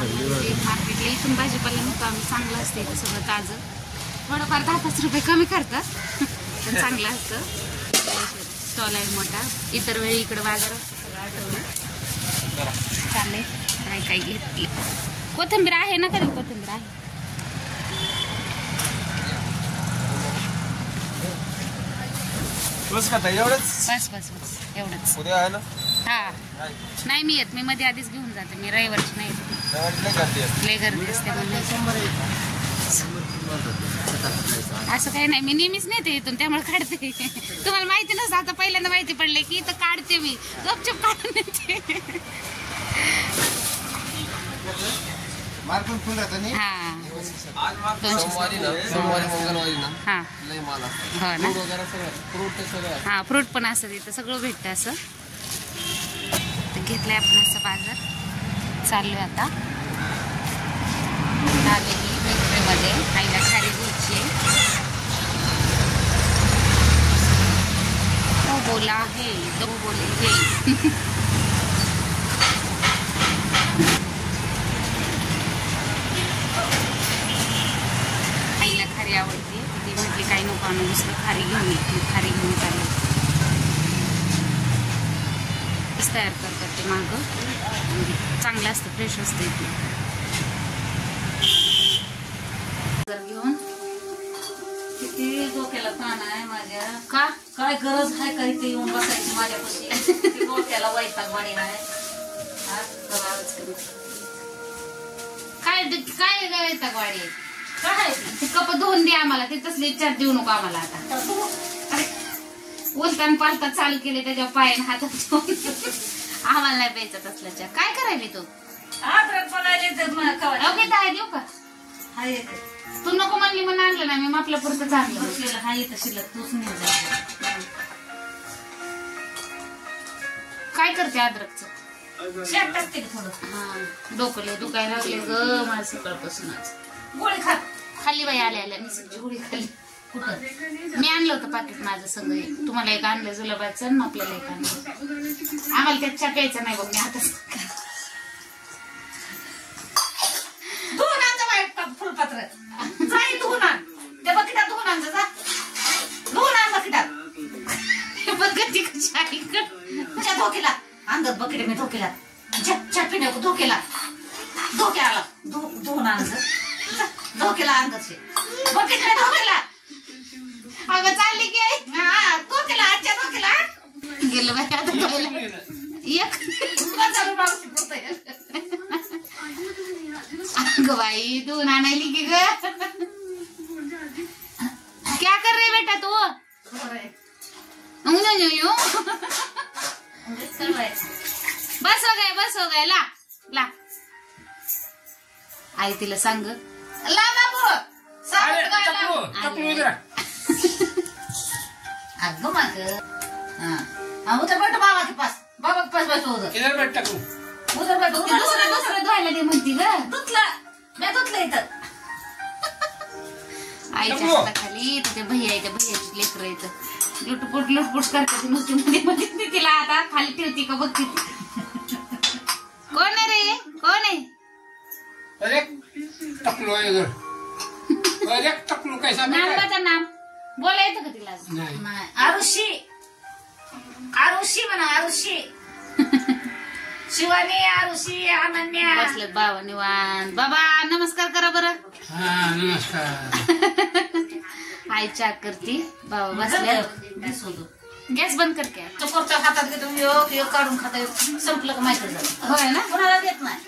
मार्केटला इथून भाजीपाला नको आम्ही, चांगलं असतं इथं सगळं ताजं. थोडंफार 10-5 रुपये कमी करतात पण चांगलं असतं. स्टॉल आहे मोठा. इतर वेळी इकडं बाजारात सगळं आठवलं चाललंय. काय काय घेतली. कोथिंबीर आहे ना, कधी कोथिंबीर आहे. बस का एवढंच. बस बस बस एवढंच. उद्या आहे ना. हा नाही मी येत, मी मध्ये आधीच घेऊन जाते. मी रविवारची नाही येत. लय गर्दी असते म्हणून. असं काही नाही, मी नेहमीच नेते इथून त्यामुळे काढते. तुम्हाला माहिती नसतं, आता पहिल्यांदा माहिती पडले की इथं काढते मी. गपचूप काढून नेते. मार्केट फुल राहतं नाही. हा सोमवारी मंगळवारी ना. हा लय माल असतो. हो ना. फ्रूट सगळं. हा फ्रूट पण असतं तिथं, सगळं भेटतं असं. घेतलंय आपण असं बाजार. चाललोय आता. आलेली बेकरीमध्ये आईला खारी घ्यायची आहे. तो बोला है, तो बोले हे. आईला खारी आवडते. ती म्हटली काही नको आणू, दुसरं खारी घेऊन येते. खारी घेऊन चालली. तयार करतात ते मागं. चांगलं असतं, फ्रेश असतं इथे. घेऊन किती डोक्याला ताण आहे माझ्या. का काय गरज आहे का इथे येऊन बसायची माझ्यापाशी. डोक्याला वैतागवाडी आहे. काय काय वैतागवाडी आहे. काय ते कप धुवून दे आम्हाला. ते तसले विचार देऊ नको आम्हाला. आता उलटान पालता चालू केले त्याच्यावर पायाने हातात ठेवून. आम्हाला नाही प्यायचं तसल्याच्या. काय करायली तू. देऊ का. तू नको म्हणली म्हणून आणलं ना मी. आपल्या पुरतं चांगलं हा येतं शिल्लक. तूच नाही. काय करते अद्रकचं. शेत टाकते थोडं. हा डोकं लय दुखायला लागले ग माझं सकाळपासूनच. गोळी खाल्ली बाई. आल्या आल्या मिसळची गोळी खाल्ली. कुठं मी आणलं होतं पाकिट माझं सगळं. तुम्हाला एक आणलं जुलाबाचं, आपल्याला एक आणलं. आम्हाला त्यात चहा प्यायचं नाही बघ. मी आता फुलपत्र जाई धुवून आण. त्या बकेटात धुवून आण. जा धुवून आण बकेटात. बघती कशा धोकेला अंदाज बकेट मी धोकेला. चहा पिण्या धोकेला. धोक्याला धुवून आण. धोकेला अंदाज बकेट नाही धोकेला. अगं चालली की धोकेला. आजच्या धोकेला गेलं बाई. आता एक अगं बाई धुवून आणायली की ग. क्या कर रहे बेटा तू. बस हो गए ला ला. आई तिला सांग ला बाबू. अगं माग उधर बैठो बाबा के पास. बाबा के पास बैठो. उधर बैठो. दुसरं धुवायला दे म्हणती ग. धुतलं मी धुतलं इथं. आईच्या हाताखाली तिथे भैया आहे. त्या भैयाची लेकरं इथं लुटपुट करते. नुसती मध्ये मध्ये तिला आता खाली ठेवती का बघ. कोण आहे रे. कोण आहे. नाम बोला येतं का तिला. आरुषी. आरुषी म्हणा. आरुषी. शिवानी. आरुषी. अनन्या. बसलेत बाबा निवांत. बाबा नमस्कार करा बरं. नमस्कार. आई चहा करती. बाबा बसले. गॅस बंद कर. क्या चकोरच्या हातात घेतो योग काढून खाता. संपलं का माहिती झालं. होय ना. कोणाला देत नाही.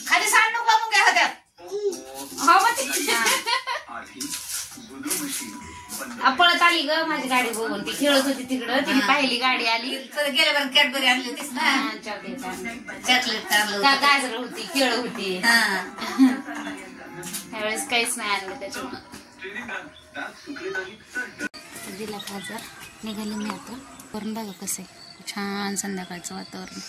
खाली सांडूक लागून घ्या हातात. पळत आली ग माझी गाडी बघून. ती खेळत होती तिकडं. तिने पाहिली गाडी आली. गेल्यावर कॅडबरी आणली होतीस ना. चॉकलेट गाजर होती. केळं होती. त्यावेळेस काहीच नाही आणलं त्याच्यामुळे. दिला बाजार निघाले मी आता. करून बघा कसं आहे छान संध्याकाळचं वातावरण.